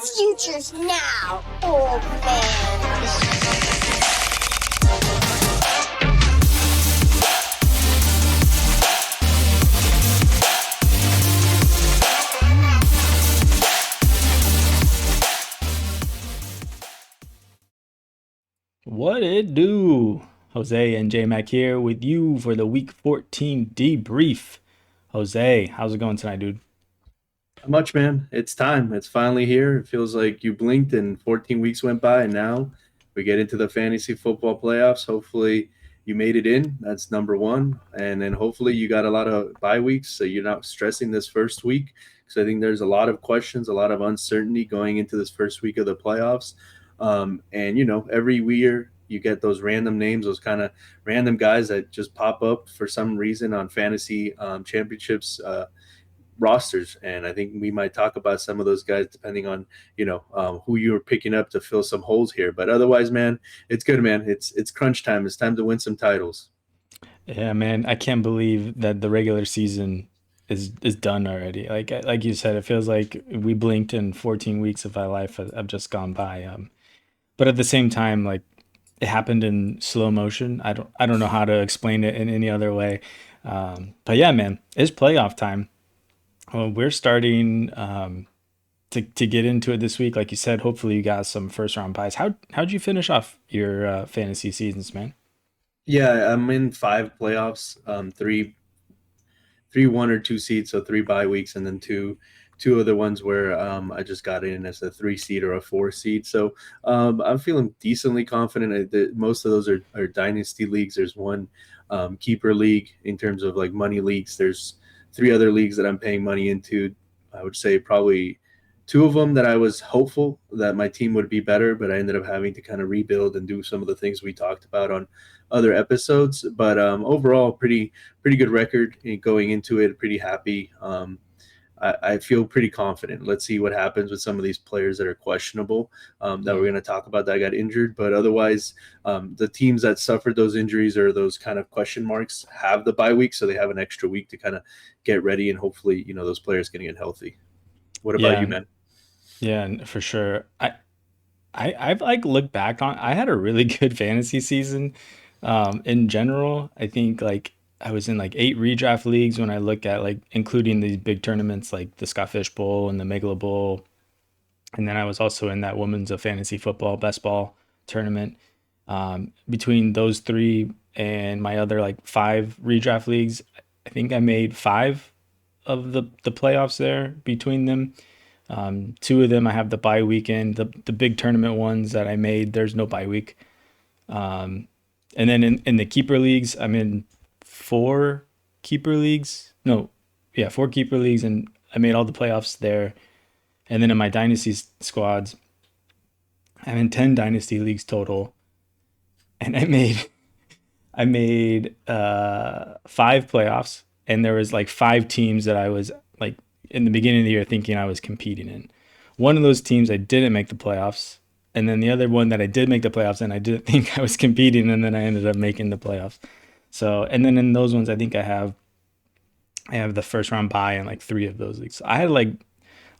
Futures now, old man. What it do? Jose and Jmac here with you for the Week 14 debrief. Jose, how's it going tonight, dude? Not much, man. It's time. It's finally here. It feels like you blinked and 14 weeks went by, and now we get into the fantasy football playoffs. Hopefully, you made it in. That's number one. And then hopefully, you got a lot of bye weeks, so you're not stressing this first week. Because I think there's a lot of questions, a lot of uncertainty going into this first week of the playoffs. Every year you get those random names, those kind of random guys that just pop up for some reason on fantasy championships. Rosters, and I think we might talk about some of those guys depending on who you're picking up to fill some holes here. But otherwise, man, it's good, man. It's crunch time. It's time to win some titles. Yeah, man, I can't believe that the regular season is done already. Like you said, it feels like we blinked and 14 weeks of my life have just gone by. But at the same time, like it happened in slow motion. I don't know how to explain it in any other way. But yeah, man, it's playoff time. Well, we're starting to get into it this week. Like you said, hopefully you got some first round buys. How'd you finish off your fantasy seasons, man? Yeah, I'm in five playoffs, three one or two seeds, so three bye weeks, and then two other ones where I just got in as a three seed or a four seed. So I'm feeling decently confident that most of those are dynasty leagues. There's one keeper league in terms of like money leagues. There's three other leagues that I'm paying money into. I would say probably two of them that I was hopeful that my team would be better, but I ended up having to kind of rebuild and do some of the things we talked about on other episodes. But overall, pretty good record going into it. Pretty happy. I feel pretty confident. Let's see what happens with some of these players that are questionable that we're Yeah. going to talk about that got injured. But otherwise, the teams that suffered those injuries or those kind of question marks have the bye week, so they have an extra week to kind of get ready, and hopefully, those players can get healthy. What about you, Yeah, man? yeah, for sure. I've like looked back on I had a really good fantasy season. In general, I think like I was in like 8 redraft leagues when I look at like including these big tournaments like the Scott Fish Bowl and the Megala Bowl. And then I was also in that women's of fantasy football best ball tournament. Between those three and my other like 5 redraft leagues, I think I made five of the playoffs there between them. Two of them I have the bye weekend. The big tournament ones that I made, there's no bye week. And then in the keeper leagues, I'm in 4 keeper leagues. No, yeah, 4 keeper leagues, and I made all the playoffs there. And then in my dynasty squads, I'm in 10 dynasty leagues total, and I made 5 playoffs, and there was like 5 teams that I was like in the beginning of the year thinking I was competing in. One of those teams I didn't make the playoffs, and then the other one that I did make the playoffs and I didn't think I was competing, and then I ended up making the playoffs. So, and then in those ones, I think I have the first round bye in like 3 of those leagues. So I had like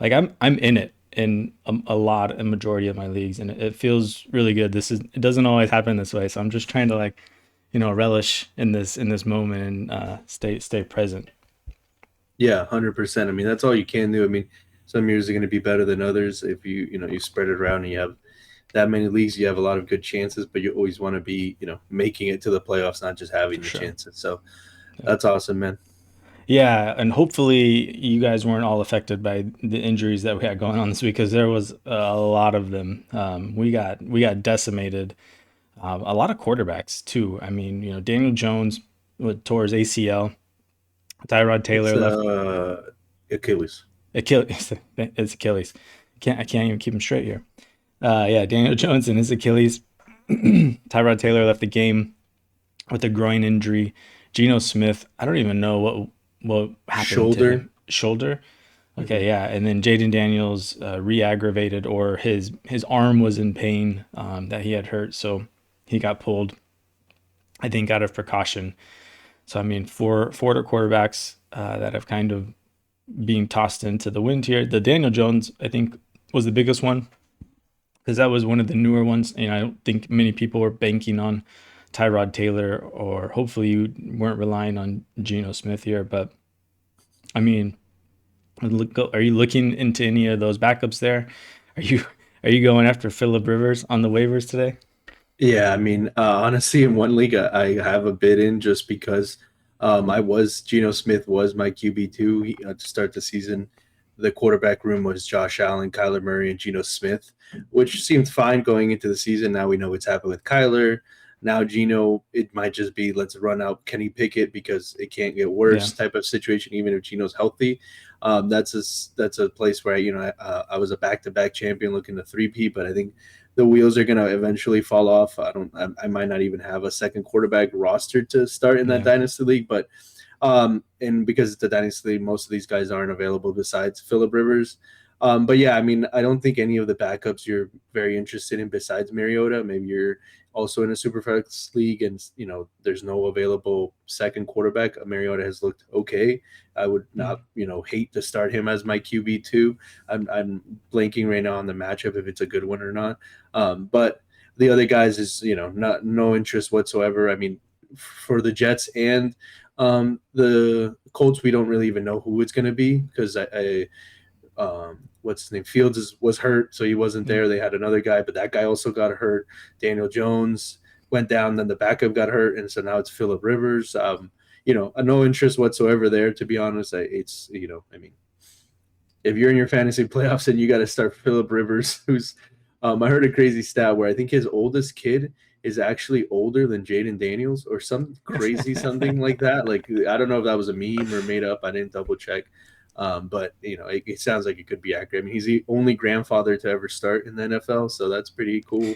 I'm in it in a majority of my leagues, and it feels really good. It doesn't always happen this way, so I'm just trying to like relish in this moment and stay present. Yeah, 100%. I mean, that's all you can do. I mean, some years are going to be better than others. If you spread it around and you have that many leagues, you have a lot of good chances, but you always want to be, making it to the playoffs, not just For having the sure. chances. So Yeah. that's awesome, man. Yeah, and hopefully you guys weren't all affected by the injuries that we had going on this week because there was a lot of them. We got decimated. A lot of quarterbacks too. I mean, Daniel Jones tore his ACL. Tyrod It's Taylor left Achilles. Achilles. It's Achilles. I can't even keep him straight here. Yeah, Daniel Jones and his Achilles. Tyrod Taylor left the game with a groin injury. Geno Smith, I don't even know what happened to Shoulder. him. Shoulder. Mhm. Okay, yeah, and then Jaden Daniels re-aggravated, or his arm was in pain that he had hurt, so he got pulled. I think out of precaution. So I mean, four other quarterbacks that have kind of being tossed into the wind here. The Daniel Jones, I think was the biggest one because that was one of the newer ones. I don't think many people were banking on Tyrod Taylor, or hopefully you weren't relying on Geno Smith here. But I mean, are you looking into any of those backups there? Are you are you going after Phillip Rivers on the waivers today? Yeah, I mean, honestly, in one league, I have a bid in just because I was Geno Smith was my QB2 to start the season. The quarterback room was Josh Allen, Kyler Murray, and Geno Smith, which seemed fine going into the season. Now we know what's happened with Kyler. Now Geno, it might just be let's run out Kenny Pickett because it can't get Yeah, worse type of situation, even if Geno's healthy. That's a place where I was a back-to-back champion looking to three-peat, but I think the wheels are going to eventually fall off. I might not even have a second quarterback roster to start in that yeah, dynasty league, but and because it's a dynasty league, most of these guys aren't available besides Phillip Rivers. But yeah, I mean, I don't think any of the backups you're very interested in besides Mariota. Maybe you're also in a superflex league, and there's no available second quarterback. Mariota has looked okay. I would yeah. not hate to start him as my QB2. I'm blanking right now on the matchup if it's a good one or not. But the other guys is not no interest whatsoever. I mean, for the Jets and the Colts, we don't really even know who it's going to be because what's his name? Was hurt, so he wasn't Yeah. there. They had another guy, but that guy also got hurt. Daniel Jones went down, then the backup got hurt, and so now it's Phillip Rivers. No interest whatsoever there. To be honest, I mean, if you're in your fantasy playoffs and you got to start Phillip Rivers, who's I heard a crazy stat where I think his oldest kid is actually older than Jaden Daniels or some crazy something like that. Like I don't know if that was a meme or made up. I didn't double check. But it sounds like it could be accurate. I mean, he's the only grandfather to ever start in the NFL, so that's pretty cool.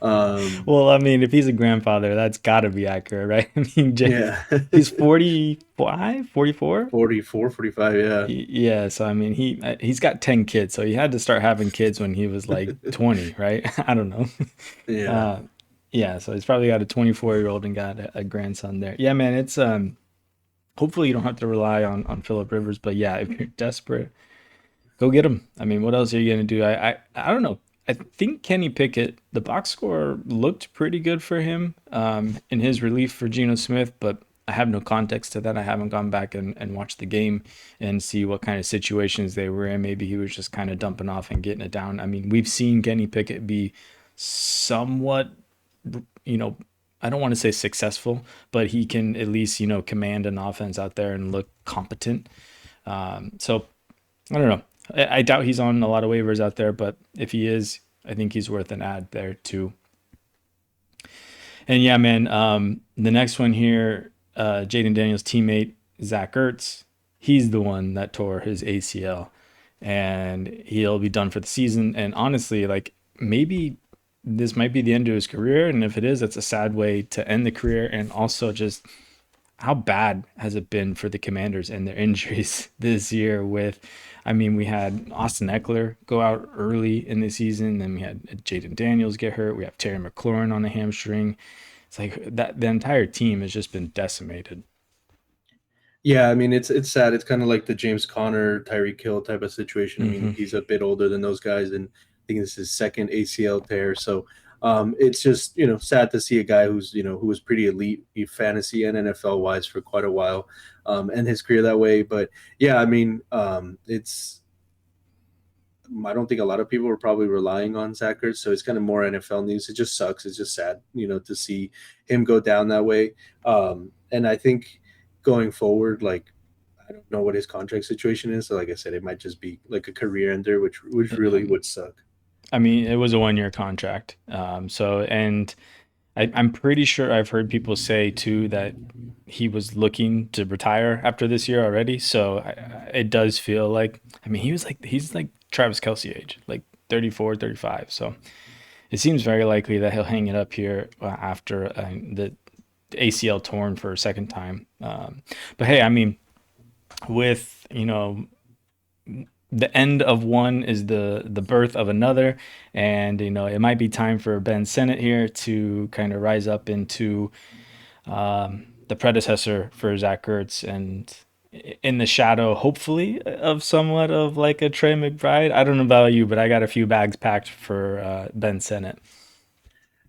Um, Well, I mean, if he's a grandfather, that's got to be accurate, right? I mean, yeah, he's 45, 44. 44, 45. Yeah, Yeah, so I mean, he's got 10 kids, so he had to start having kids when he was like 20, right? I don't know. yeah. Uh, yeah, so he's probably got a 24-year-old and got a grandson there. Yeah, man, it's hopefully you don't have to rely on Philip Rivers, but yeah, if you're desperate, go get him. I mean, what else are you gonna do? I don't know. I think Kenny Pickett, the box score looked pretty good for him in his relief for Geno Smith, but I have no context to that. I haven't gone back and watched the game and see what kind of situations they were in. Maybe he was just kind of dumping off and getting it down. I mean, we've seen Kenny Pickett be somewhat, you know, I don't want to say successful, but he can at least, command an offense out there and look competent. So I don't know. I doubt he's on a lot of waivers out there, but if he is, I think he's worth an ad there too. And yeah, man, the next one here, Jaden Daniels' teammate, Zach Ertz, he's the one that tore his ACL and he'll be done for the season. And honestly, like maybe this might be the end of his career. And if it is, that's a sad way to end the career. And also just how bad has it been for the Commanders and their injuries this year I mean, we had Austin Eckler go out early in the season, then we had Jaden Daniels get hurt, we have Terry McLaurin on a hamstring. It's like that the entire team has just been decimated. Yeah, I mean it's sad. It's kind of like the James Conner, Tyreek Hill type of situation. I mean, Hmm. he's a bit older than those guys, and I think this is his second ACL tear. So it's just sad to see a guy who was pretty elite fantasy and NFL wise for quite a while, and his career that way. But yeah, I mean it's I don't think a lot of people are probably relying on Zach Ertz, so it's kind of more NFL news. It just sucks. It's just sad, to see him go down that way. And I think going forward, like I don't know what his contract situation is. So like I said, it might just be like a career ender, which really would suck. I mean, it was a 1 year contract. And I'm pretty sure I've heard people say too that he was looking to retire after this year already. So it does feel like, I mean, he's like Travis Kelce age, like 34, 35. So it seems very likely that he'll hang it up here after the ACL torn for a second time. But hey, I mean, with, the end of one is the birth of another, and it might be time for Ben Sennett here to kind of rise up into the predecessor for Zach Ertz, and in the shadow, hopefully, of somewhat of like a Trey McBride. I don't know about you, but I got a few bags packed for Ben Sennett.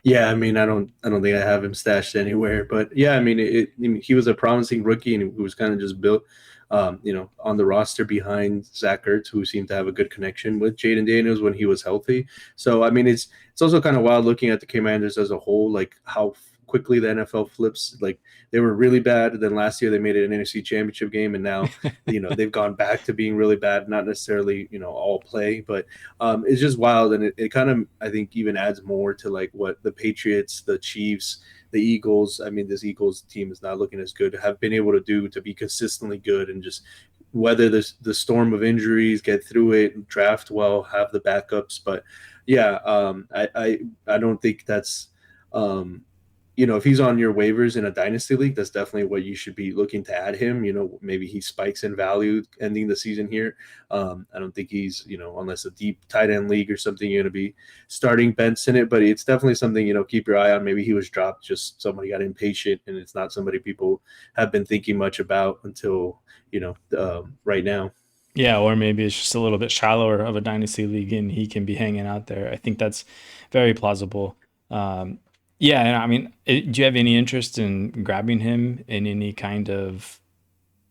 Yeah, I mean, I don't think I have him stashed anywhere, but yeah, I mean, I mean, he was a promising rookie and he was kind of just built, on the roster behind Zach Ertz, who seemed to have a good connection with Jaden Daniels when he was healthy. So, I mean, it's also kind of wild looking at the Commanders as a whole, like how quickly the NFL flips. Like they were really bad, then last year they made it an NFC Championship game, and now they've gone back to being really bad. Not necessarily all play, but it's just wild, and it kind of I think even adds more to like what the Patriots, the Chiefs, the Eagles. I mean, this Eagles team is not looking as good. Have been able to do to be consistently good and just weather the storm of injuries, get through it, draft well, have the backups. But yeah, I don't think that's if he's on your waivers in a dynasty league, that's definitely what you should be looking to add him. Maybe he spikes in value ending the season here. I don't think he's, unless a deep tight end league or something, you're going to be starting Benson it, but it's definitely something, keep your eye on. Maybe he was dropped, just somebody got impatient and it's not somebody people have been thinking much about until, right now. Yeah, or maybe it's just a little bit shallower of a dynasty league and he can be hanging out there. I think that's very plausible. Um, yeah, and I mean, do you have any interest in grabbing him in any kind of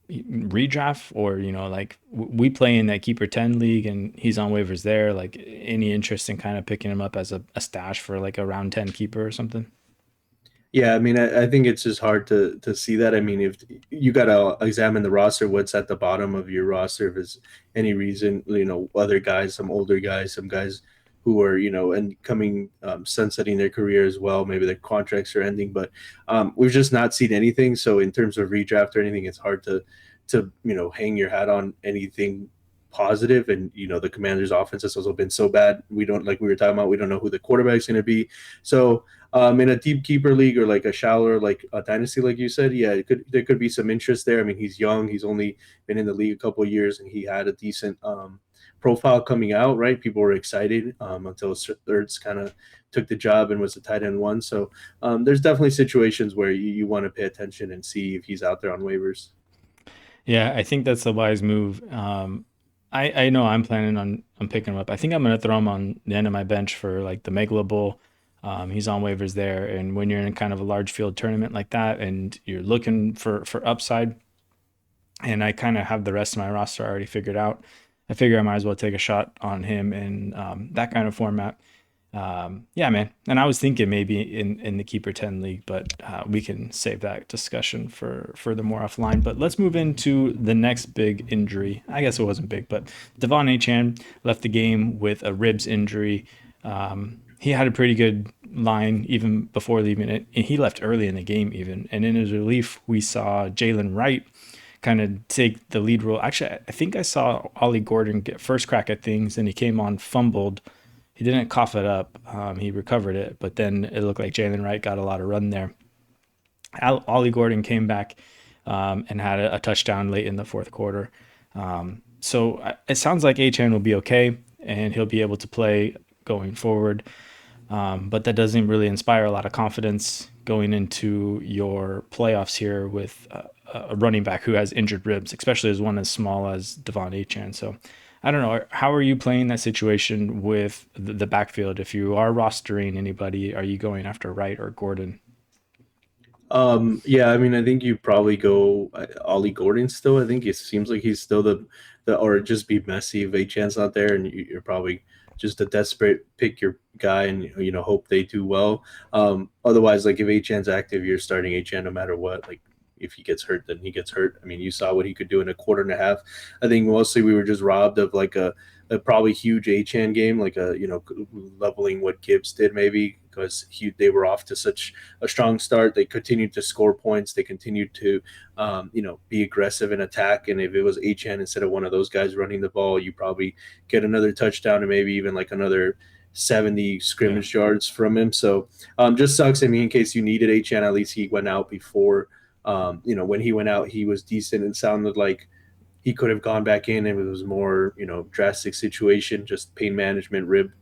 redraft, or like we play in that keeper 10 league and he's on waivers there, like any interest in kind of picking him up as a stash for like a round 10 keeper or something? Yeah, I mean, I think it's just hard to see that. I mean, if you got to examine the roster, what's at the bottom of your roster, if there's any reason, other guys, some older guys, some guys who are, and coming, sunsetting their career as well. Maybe their contracts are ending, but we've just not seen anything. So in terms of redraft or anything, it's hard to hang your hat on anything positive. And the Commanders' offense has also been so bad. We don't, like we were talking about, we don't know who the quarterback's going to be. So in a deep keeper league or like a shallower, like a dynasty, like you said, yeah, there could be some interest there. I mean, he's young, he's only been in the league a couple of years, and he had a decent profile coming out. Right, people were excited until Ertz kind of took the job and was the tight end one. So there's definitely situations where you want to pay attention and see if he's out there on waivers. Yeah, I think that's a wise move. I know I'm planning on picking him up. I think I'm gonna throw him on the end of my bench for like the Megala Bowl. He's on waivers there, and when you're in kind of a large field tournament like that, and you're looking for upside, and I kind of have the rest of my roster already figured out, I figure I might as well take a shot on him in that kind of format. Yeah, man. And I was thinking maybe in the keeper 10 league, but we can save that discussion for furthermore offline. But let's move into the next big injury. I guess it wasn't big, but Devon Achan left the game with a ribs injury. He had a pretty good line even before leaving it. And he left early in the game even. And in his relief, we saw Jalen Wright kind of take the lead role. Actually, I think I saw Ollie Gordon get first crack at things, and he came on, fumbled. He didn't cough it up. He recovered it, but then it looked like Jalen Wright got a lot of run there. Ollie Gordon came back and had a touchdown late in the fourth quarter. So it sounds like Achan will be okay, and he'll be able to play going forward. But that doesn't really inspire a lot of confidence going into your playoffs here with a running back who has injured ribs, especially as one as small as Devon Achan. So I don't know. How are you playing that situation with the backfield? If you are rostering anybody, are you going after Wright or Gordon? Yeah, I mean, I think you probably go Ollie Gordon still. I think it seems like he's still or just be messy if Achan's not there, and you're probably just a desperate pick your guy and hope they do well. Otherwise, like if Achan's active, you're starting Achan no matter what. Like if he gets hurt, then he gets hurt. I mean, you saw what he could do in a quarter and a half. I think mostly we were just robbed of like a probably huge Achan game, like leveling what Gibbs did maybe because they were off to such a strong start. They continued to score points. They continued to be aggressive and attack. And if it was Achan instead of one of those guys running the ball, you probably get another touchdown and maybe even like another 70 scrimmage yards from him. So just sucks. I mean, in case you needed Achan, at least he went out before. When he went out, he was decent and sounded like he could have gone back in if it was more, drastic situation, just pain management, rib.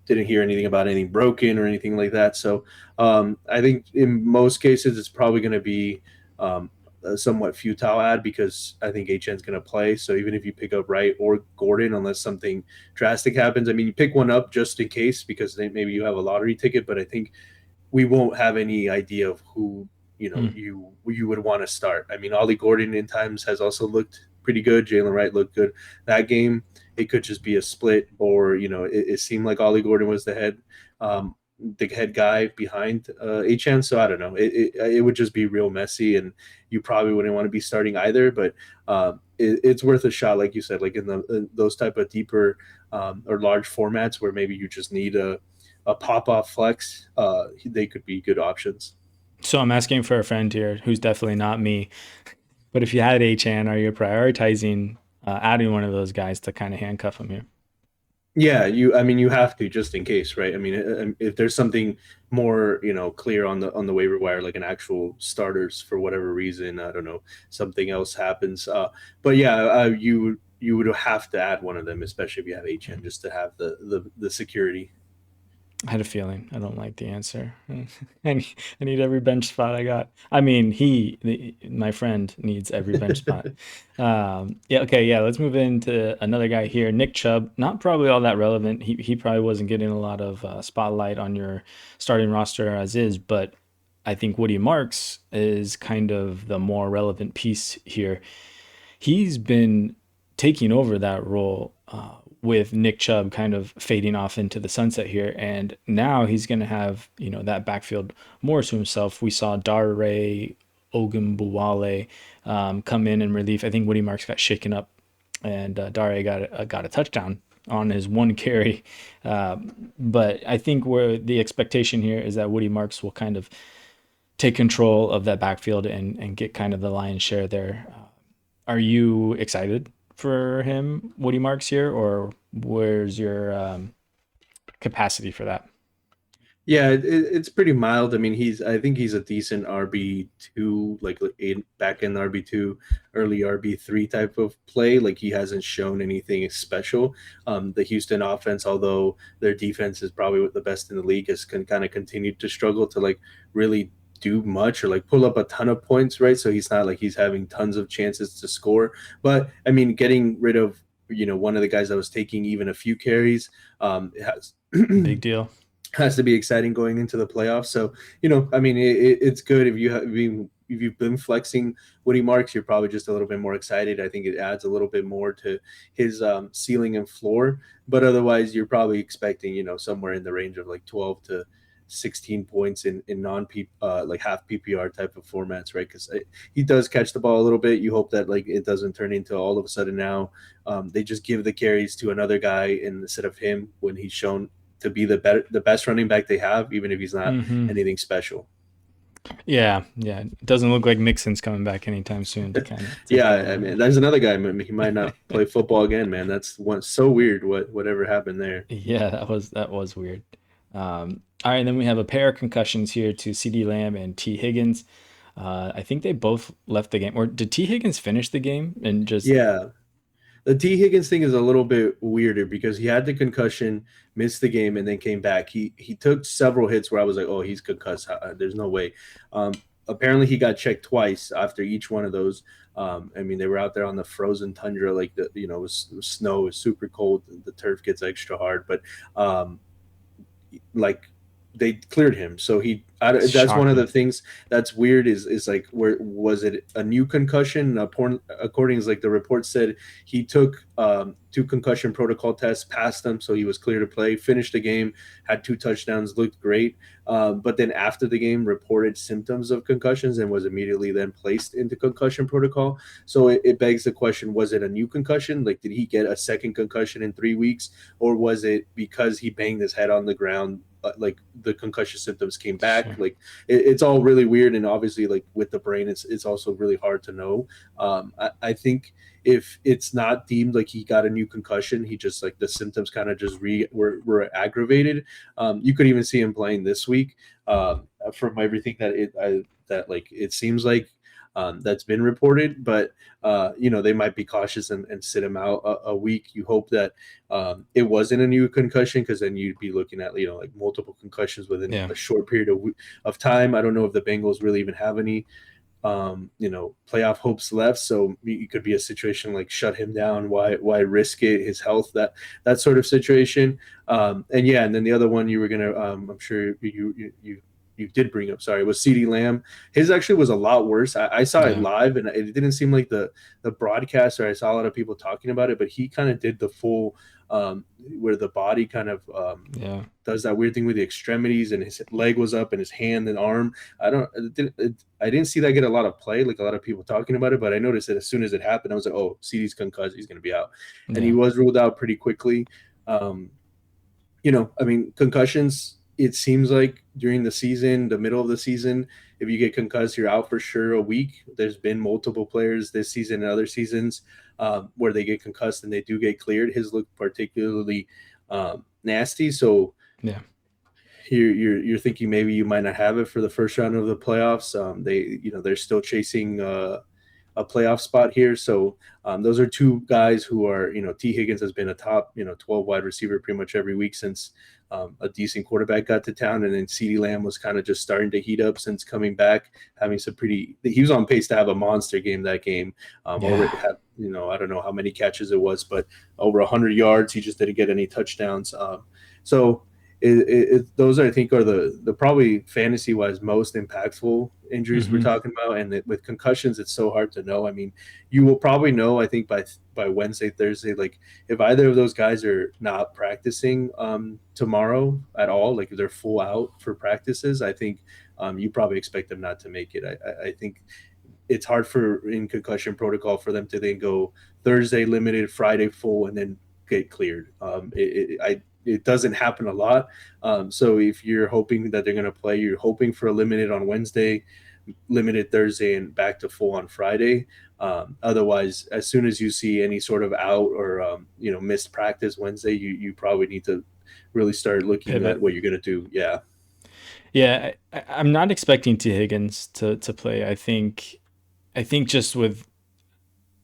Didn't hear anything about anything broken or anything like that. So I think in most cases it's probably going to be a somewhat futile ad because I think HN's going to play. So even if you pick up Wright or Gordon, unless something drastic happens, I mean, you pick one up just in case because maybe you have a lottery ticket, but I think we won't have any idea of who you would want to start. I mean, Ollie Gordon in times has also looked pretty good. Jalen Wright looked good that game. It could just be a split, or it seemed like Ollie Gordon was the head guy behind HN. So I don't know. It would just be real messy, and you probably wouldn't want to be starting either. But it's worth a shot, like you said, like in those type of deeper or large formats where maybe you just need a pop-off flex. They could be good options. So I'm asking for a friend here who's definitely not me. But if you had HN, are you prioritizing adding one of those guys to kind of handcuff him here? Yeah, you have to, just in case, right? I mean, if there's something more, clear on the waiver wire, like an actual starters for whatever reason, I don't know, something else happens. But yeah, you would have to add one of them, especially if you have HN, just to have the security. I had a feeling. I don't like the answer. I need every bench spot I got. I mean, my friend needs every bench spot. Yeah, okay, yeah. Let's move into another guy here, Nick Chubb. Not probably all that relevant. He probably wasn't getting a lot of spotlight on your starting roster as is, but I think Woody Marks is kind of the more relevant piece here. He's been taking over that role with Nick Chubb kind of fading off into the sunset here. And now he's going to have, that backfield more to himself. We saw Dare Ogunbowale come in relief. I think Woody Marks got shaken up, and Dare got a touchdown on his one carry. But I think where the expectation here is that Woody Marks will kind of take control of that backfield and get kind of the lion's share there. Are you excited for him, Woody Marks here, or where's your capacity for that? Yeah, it's pretty mild. I mean, I think he's a decent RB2, like back in RB2, early RB3 type of play. Like, he hasn't shown anything special. The Houston offense, although their defense is probably the best in the league, has kind of continued to struggle to like really do much or like pull up a ton of points, right? So he's not like he's having tons of chances to score. But I mean, getting rid of one of the guys that was taking even a few carries, it has Big deal. has to be exciting going into the playoffs. So, I mean, it's good if you've been flexing Woody Marks, you're probably just a little bit more excited. I think it adds a little bit more to his ceiling and floor. But otherwise, you're probably expecting, somewhere in the range of like 12 to 16 points in non like half PPR type of formats, right? Because he does catch the ball a little bit. You hope that like it doesn't turn into all of a sudden now they just give the carries to another guy instead of him when he's shown to be the best running back they have, even if he's not anything special. Yeah. It doesn't look like Mixon's coming back anytime soon to kind of Yeah, I mean, there's another guy. I mean, he might not play football again, man. That's so weird. Whatever happened there? Yeah, that was weird. All right, and then we have a pair of concussions here to CD Lamb and T Higgins. I think they both left the game. Or did T Higgins finish the game and just? Yeah, the T Higgins thing is a little bit weirder because he had the concussion, missed the game, and then came back. He took several hits where I was like, oh, he's concussed. There's no way. Apparently, he got checked twice after each one of those. I mean, they were out there on the frozen tundra, like it was snow, it was super cold. The turf gets extra hard, but like they cleared him. So that's one of the things that's weird is like, where was it a new concussion? According to like the report said, he took 2 concussion protocol tests, passed them, so he was clear to play, finished the game, had 2 touchdowns, looked great. But then after the game reported symptoms of concussions and was immediately then placed into concussion protocol. So it begs the question, was it a new concussion? Like, did he get a second concussion in 3 weeks? Or was it because he banged his head on the ground, like the concussion symptoms came back? Sure. Like it's all really weird, and obviously like with the brain it's also really hard to know. I think if it's not deemed like he got a new concussion, he just like the symptoms kind of just were aggravated. You could even see him playing this week from everything that it seems like that's been reported, but they might be cautious and sit him out a week. You hope that it wasn't a new concussion, because then you'd be looking at like multiple concussions within a short period of time. I don't know if the Bengals really even have any playoff hopes left. So it could be a situation like shut him down. Why risk it? His health, that sort of situation. And then the other one you were gonna, I'm sure you did bring up, sorry, was CD Lamb. His actually was a lot worse. I saw it Yeah. live, and it didn't seem like the broadcast, or I saw a lot of people talking about it, but he kind of did the full where the body kind of Yeah. does that weird thing with the extremities, and his leg was up and his hand and arm. I didn't see that get a lot of play, like a lot of people talking about it, but I noticed that as soon as it happened, I was like, oh, CD's concussed, he's going to be out. And he Yeah. was ruled out pretty quickly. Um, I mean, concussions, it seems like during the season, the middle of the season, if you get concussed, you're out for sure a week. There's been multiple players this season and other seasons where they get concussed and they do get cleared. His looked particularly nasty. So Yeah. you're thinking maybe you might not have it for the first round of the playoffs. They're still chasing a playoff spot here. So those are two guys who are, T. Higgins has been a top, 12 wide receiver pretty much every week since a decent quarterback got to town. And then CeeDee Lamb was kind of just starting to heat up since coming back, having he was on pace to have a monster game that game. Already had, I don't know how many catches it was, but over 100 yards. He just didn't get any touchdowns. So those I think are the probably fantasy wise most impactful injuries we're Hmm. talking about, and with concussions it's so hard to know. I mean, you will probably know, I think, by Wednesday, Thursday, like if either of those guys are not practicing tomorrow at all, like if they're full out for practices, I think you probably expect them not to make it. I think it's hard for in concussion protocol for them to then go Thursday limited, Friday full, and then get cleared. It doesn't happen a lot. So if you're hoping that they're going to play, you're hoping for a limited on Wednesday, limited Thursday, and back to full on Friday. Otherwise, as soon as you see any sort of out or missed practice Wednesday, you probably need to really start looking at Pivot. what you're going to do. Yeah. Yeah. I'm not expecting T. Higgins to play. I think just with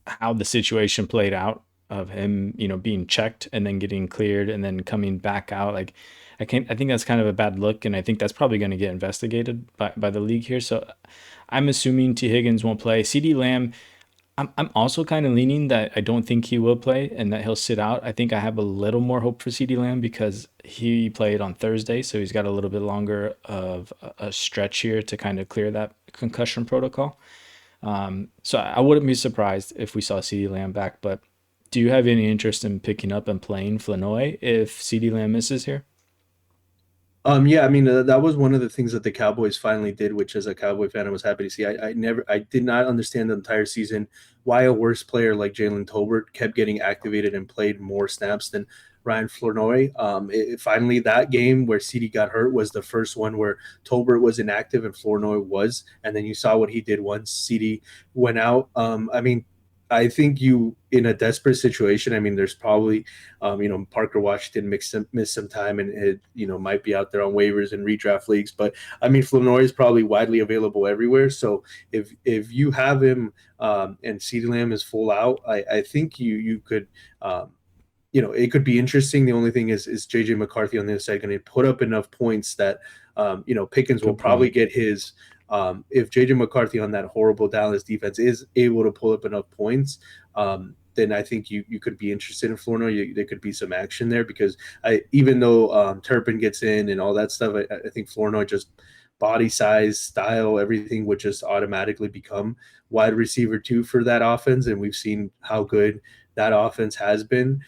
how the situation played out of him, being checked and then getting cleared and then coming back out, like I think that's kind of a bad look, and I think that's probably going to get investigated by the league here. So I'm assuming T. Higgins won't play. CD Lamb, I'm also kind of leaning that I don't think he will play and that he'll sit out. I think I have a little more hope for CD Lamb because he played on Thursday, so he's got a little bit longer of a stretch here to kind of clear that concussion protocol. So I wouldn't be surprised if we saw CD Lamb back, but do you have any interest in picking up and playing Flanoy if CD Lamb misses here? Yeah, I mean, that was one of the things that the Cowboys finally did, which as a Cowboy fan, I was happy to see. I did not understand the entire season why a worse player like Jalen Tolbert kept getting activated and played more snaps than Ryan Flournoy. Finally, that game where CD got hurt was the first one where Tolbert was inactive and Flournoy was, and then you saw what he did once CD went out. I mean, I think you in a desperate situation. I mean, there's probably, Parker Washington miss some time and it, might be out there on waivers and redraft leagues. But I mean, Flournoy is probably widely available everywhere. So if you have him and CeeDee Lamb is full out, I think you could. It could be interesting. The only thing is JJ McCarthy on the other side going to put up enough points that Pickens will Good probably point. get his. If JJ McCarthy on that horrible Dallas defense is able to pull up enough points, then I think you could be interested in Flournoy. There could be some action there because even though Turpin gets in and all that stuff, I think Flournoy just body size, style, everything would just automatically become wide receiver two for that offense. And we've seen how good that offense has been.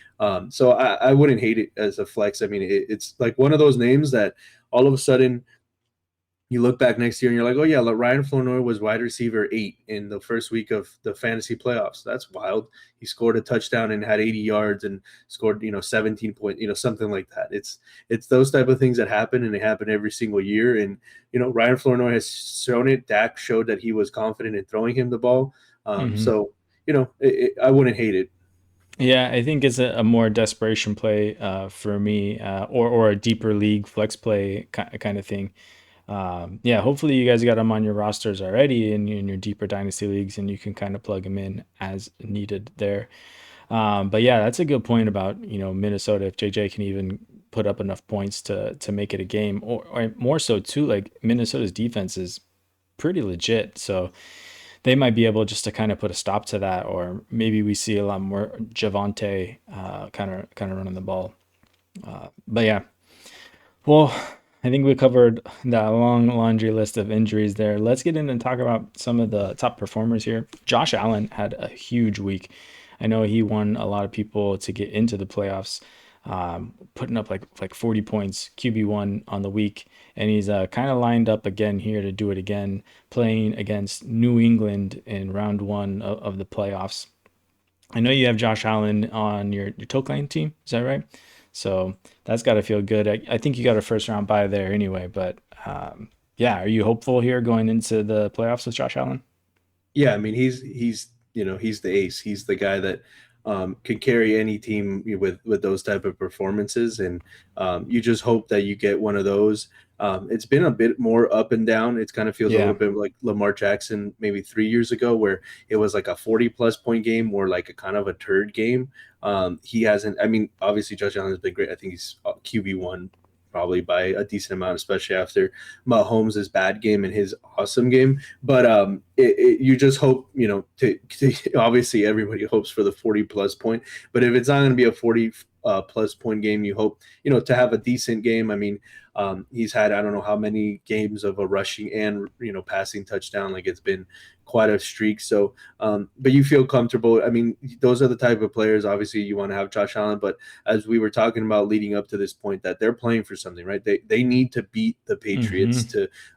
So I wouldn't hate it as a flex. I mean, it's like one of those names that all of a sudden you look back next year and you're like, oh yeah, Ryan Flournoy was wide receiver 8 in the first week of the fantasy playoffs. That's wild. He scored a touchdown and had 80 yards and scored, 17 points, something like that. It's those type of things that happen, and they happen every single year. And Ryan Flournoy has shown it. Dak showed that he was confident in throwing him the ball. Hmm. So I wouldn't hate it. Yeah, I think it's a more desperation play for me, or a deeper league flex play kind of thing. Yeah, hopefully you guys got them on your rosters already in your deeper dynasty leagues, and you can kind of plug them in as needed there. But yeah, that's a good point about Minnesota. If JJ can even put up enough points to make it a game, or more so too, like Minnesota's defense is pretty legit. So they might be able just to kind of put a stop to that, or maybe we see a lot more Javante kind of running the ball. But yeah, well, I think we covered that long laundry list of injuries there. Let's get in and talk about some of the top performers here. Josh Allen had a huge week. I know he won a lot of people to get into the playoffs, putting up like 40 points, QB1 on the week, and he's kind of lined up again here to do it again, playing against New England in round one of the playoffs. I know you have Josh Allen on your Tokline team. Is that right? So that's got to feel good. I think you got a first round bye there anyway, but yeah, are you hopeful here going into the playoffs with Josh Allen? Yeah, I mean he's he's the ace. He's the guy that can carry any team with those type of performances, and you just hope that you get one of those. It's been a bit more up and down. It kind of feels a little Yeah. bit like Lamar Jackson maybe 3 years ago, where it was like a 40+ point game or like a kind of a turd game. He hasn't. I mean, obviously Josh Allen has been great. I think he's QB1 probably by a decent amount, especially after Mahomes' bad game and his awesome game. But you just hope, to obviously everybody hopes for the 40+ point. But if it's not going to be a 40 plus point game, you hope, to have a decent game. I mean, he's had, I don't know how many games of a rushing and, passing touchdown. Like it's been quite a streak. So, but you feel comfortable. I mean, those are the type of players, obviously you want to have Josh Allen, but as we were talking about leading up to this point, that they're playing for something, right? They need to beat the Patriots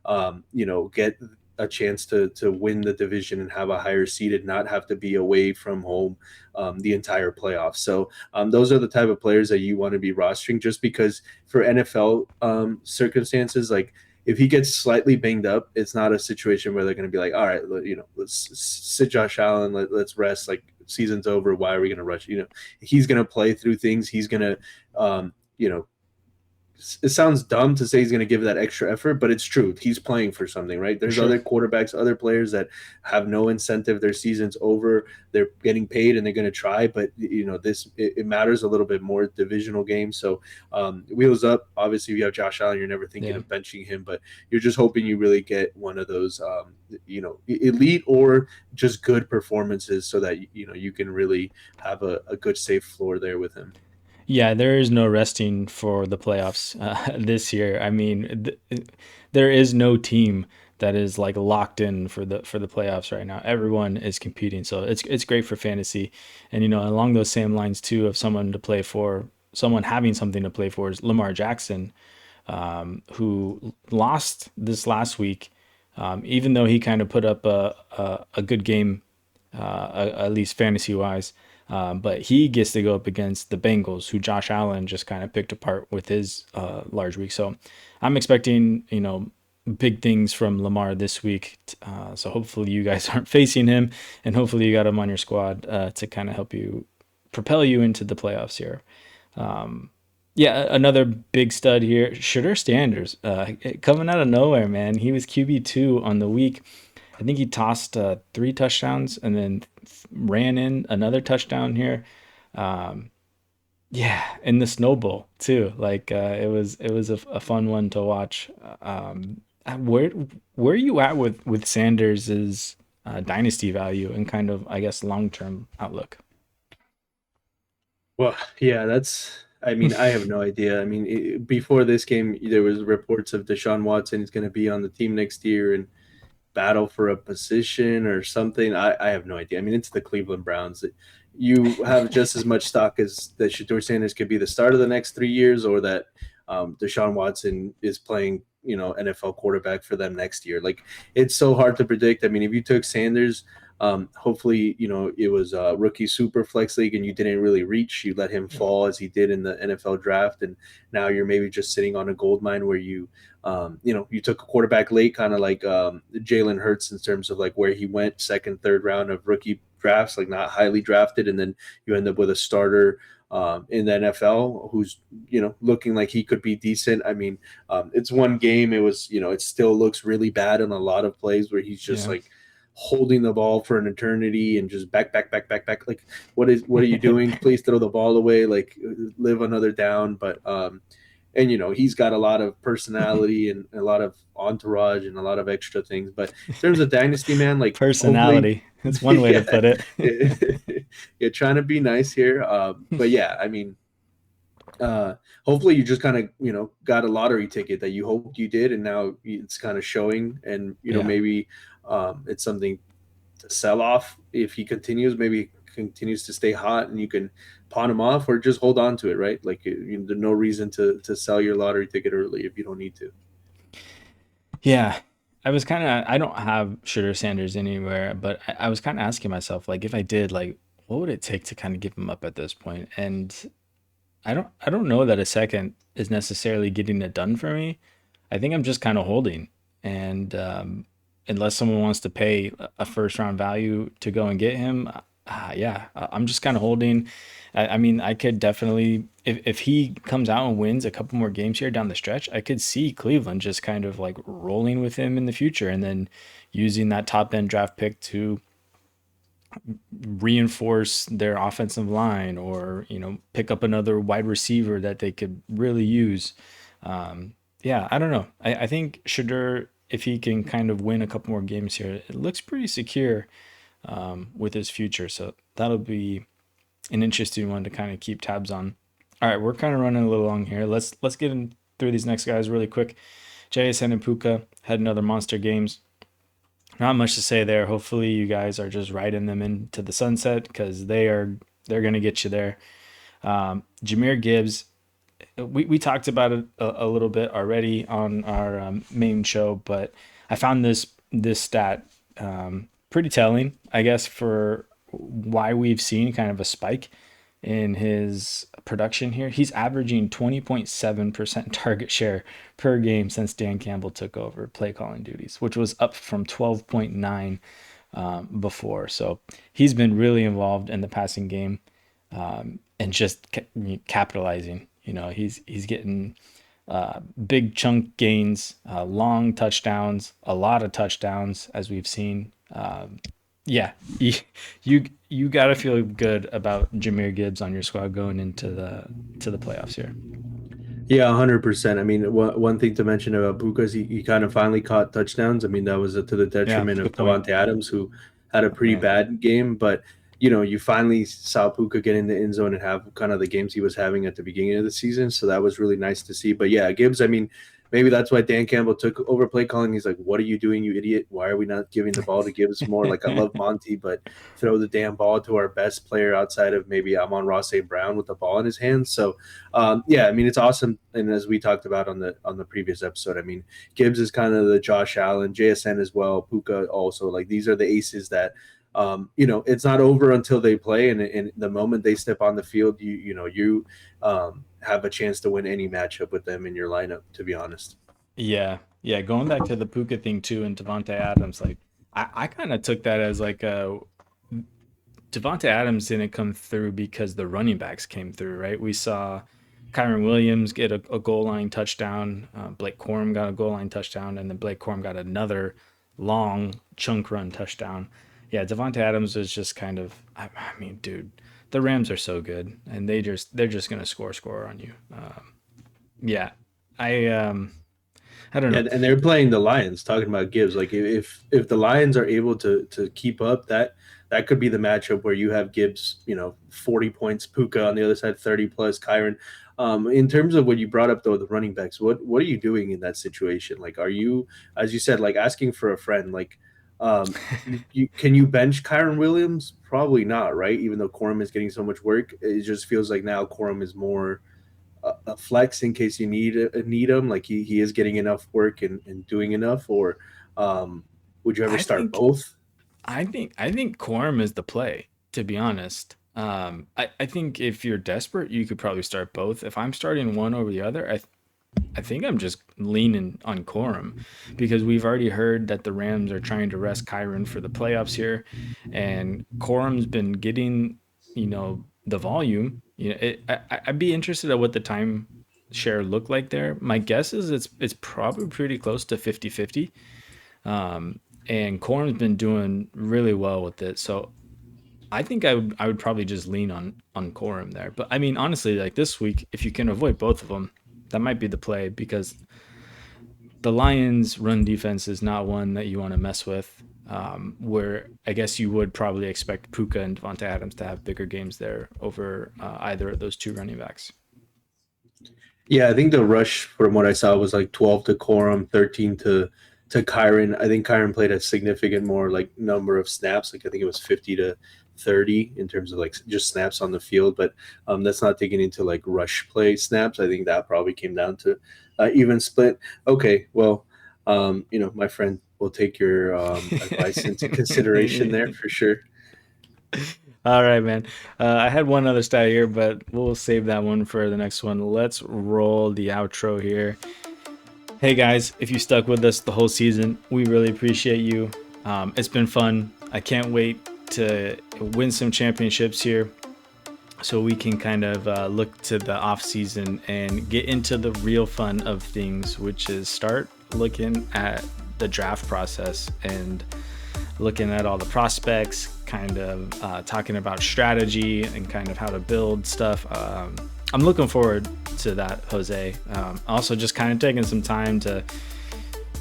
Hmm. to, get a chance to win the division and have a higher seeded, not have to be away from home the entire playoffs. So those are the type of players that you want to be rostering, just because for NFL circumstances, like if he gets slightly banged up, it's not a situation where they're going to be like, all right, let's sit Josh Allen, let's rest. Like season's over. Why are we going to rush? He's going to play through things. He's going to, you know, it sounds dumb to say he's going to give that extra effort, but it's true. He's playing for something, right? For There's sure. other quarterbacks, other players that have no incentive. Their season's over. They're getting paid and they're going to try, but it matters a little bit more. Divisional game, so wheels up. Obviously, if you have Josh Allen, you're never thinking Yeah. of benching him, but you're just hoping you really get one of those, elite or just good performances, so that you can really have a good safe floor there with him. Yeah, there is no resting for the playoffs this year. I mean, there is no team that is like locked in for the playoffs right now. Everyone is competing, so it's great for fantasy. And along those same lines too, of someone to play for, someone having something to play for is Lamar Jackson, who lost this last week, even though he kind of put up a good game, at least fantasy wise. But he gets to go up against the Bengals, who Josh Allen just kind of picked apart with his large week. So I'm expecting, big things from Lamar this week. So hopefully you guys aren't facing him, and hopefully you got him on your squad to kind of help you propel you into the playoffs here. Yeah, another big stud here, Shedeur Sanders, coming out of nowhere, man. He was QB2 on the week. I think he tossed 3 touchdowns and then ran in another touchdown here. Um, yeah, in the Snow Bowl too. Like it was a fun one to watch. Where where are you at with Sanders's dynasty value and kind of, I guess, long term outlook? Well, yeah, I mean, I have no idea. I mean, before this game, there was reports of Deshaun Watson is going to be on the team next year and battle for a position or something. I have no idea. I mean, it's the Cleveland Browns. You have just as much stock as that Shedeur Sanders could be the start of the next 3 years, or that Deshaun Watson is playing, NFL quarterback for them next year. Like, it's so hard to predict. I mean, if you took Sanders, hopefully, it was a rookie super flex league and you didn't really reach. You let him fall as he did in the NFL draft, and now you're maybe just sitting on a gold mine where you took a quarterback late, kind of like Jalen Hurts, in terms of like where he went second, third round of rookie drafts, like not highly drafted, and then you end up with a starter in the NFL who's looking like he could be decent. I mean, it's one game. It was it still looks really bad on a lot of plays where he's just Yeah. like holding the ball for an eternity and just back. Like, what are you doing? Please throw the ball away. Like, live another down. But and he's got a lot of personality and a lot of entourage and a lot of extra things. But in terms of dynasty, man, like hopefully, Personality. That's one way to yeah, put it. yeah, trying to be nice here. But yeah, I mean, uh, hopefully you just kind of got a lottery ticket that you hoped you did, and now it's kind of showing, and Yeah. maybe it's something to sell off if he continues. Maybe he continues to stay hot, and you can pawn him off, or just hold on to it, right? Like there's no reason to sell your lottery ticket early if you don't need to. Yeah. I don't have Shooter Sanders anywhere, but I was kind of asking myself, like, if I did, like, what would it take to kind of give him up at this point? And I don't know that a second is necessarily getting it done for me. I think I'm just kind of holding. And unless someone wants to pay a first round value to go and get him, yeah, I'm just kind of holding. I mean, I could definitely, if he comes out and wins a couple more games here down the stretch, I could see Cleveland just kind of like rolling with him in the future and then using that top end draft pick to reinforce their offensive line or pick up another wide receiver that they could really use. Yeah, I don't know. I think Shadur, if he can kind of win a couple more games here, it looks pretty secure with his future. So that'll be an interesting one to kind of keep tabs on. All right, we're kind of running a little long here. Let's get in through these next guys really quick. JSN and Puka had another monster games. Not much to say there. Hopefully you guys are just riding them into the sunset because they're gonna get you there. Jameer Gibbs, we talked about it a little bit already on our main show, but I found this stat pretty telling, I guess, for why we've seen kind of a spike in his production here. He's averaging 20.7% target share per game since Dan Campbell took over play calling duties, which was up from 12.9 before. So he's been really involved in the passing game and just capitalizing. He's getting big chunk gains, long touchdowns, a lot of touchdowns as we've seen. Yeah, you got to feel good about Jameer Gibbs on your squad going into the playoffs here. Yeah, 100%. I mean, one thing to mention about Puka is he kind of finally caught touchdowns. I mean, that was to the Yeah, detriment of good point. Davante Adams, who had a pretty Right. bad game. But, you finally saw Puka get in the end zone and have kind of the games he was having at the beginning of the season. So that was really nice to see. But yeah, Gibbs, I mean, maybe that's why Dan Campbell took over play calling. He's like, what are you doing, you idiot? Why are we not giving the ball to Gibbs more? Like, I love Monty, but throw the damn ball to our best player outside of maybe Amon-Ra St. Brown with the ball in his hands. So, yeah, I mean, it's awesome. And as we talked about on the previous episode, I mean, Gibbs is kind of the Josh Allen, JSN as well, Puka also. Like, these are the aces that it's not over until they play, and the moment they step on the field, you have a chance to win any matchup with them in your lineup, to be honest. Yeah, yeah. Going back to the Puka thing too, and Devonte Adams, like I kind of took that as like a Devonte Adams didn't come through because the running backs came through, right? We saw Kyron Williams get a goal line touchdown. Blake Corum got a goal line touchdown, and then Blake Corum got another long chunk run touchdown. Yeah, Devonte Adams was just kind of. I mean, dude, the Rams are so good, and they're just gonna score on you. Yeah, I don't know. And they're playing the Lions. Talking about Gibbs, like if the Lions are able to keep up, that could be the matchup where you have Gibbs, 40 points, Puka on the other side, 30 plus Kyron. In terms of what you brought up though, the running backs, what are you doing in that situation? Like, are you, as you said, like asking for a friend? Like, can you bench Kyron Williams? Probably not, right? Even though Corum is getting so much work, it just feels like now Corum is more a flex in case you need him. Like he is getting enough work and doing enough, or would you ever I start think both? I think Quorum is the play, to be honest. I think if you're desperate, you could probably start both. If I'm starting one over the other, I think I'm just leaning on Quorum because we've already heard that the Rams are trying to rest Kyron for the playoffs here, and Quorum's been getting, the volume. I'd be interested at what the time share looked like there. My guess is it's probably pretty close to 50-50. And Corn's been doing really well with it. So I think I would probably just lean on Corum there. But I mean, honestly, like this week, if you can avoid both of them, that might be the play, because the Lions' run defense is not one that you want to mess with. Where I guess you would probably expect Puka and Devontae Adams to have bigger games there over either of those two running backs. Yeah, I think the rush from what I saw was like 12 to Corum, 13 to Kyron. I think Kyron played a significant more like number of snaps. Like I think it was 50 to 30 in terms of like just snaps on the field, but that's not taking into like rush play snaps. I think that probably came down to even split. Okay, well, my friend will take your advice into consideration there for sure. All right, man. I had one other stat here, but we'll save that one for the next one. Let's roll the outro here. Hey guys, if you stuck with us the whole season, we really appreciate you. It's been fun. I can't wait to win some championships here, so we can kind of look to the off season and get into the real fun of things, which is start looking at the draft process and looking at all the prospects, kind of talking about strategy and kind of how to build stuff. I'm looking forward to that, Jose. Also just kind of taking some time to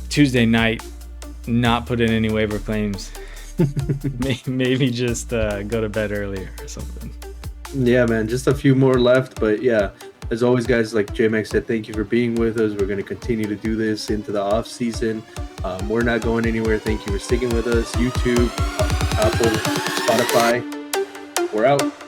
Tuesday night, not put in any waiver claims. Maybe just go to bed earlier or something. Yeah, man, just a few more left, but yeah, as always, guys, like Jmac said, thank you for being with us. We're going to continue to do this into the off season. We're not going anywhere. Thank you for sticking with us. YouTube, Apple, Spotify. We're out.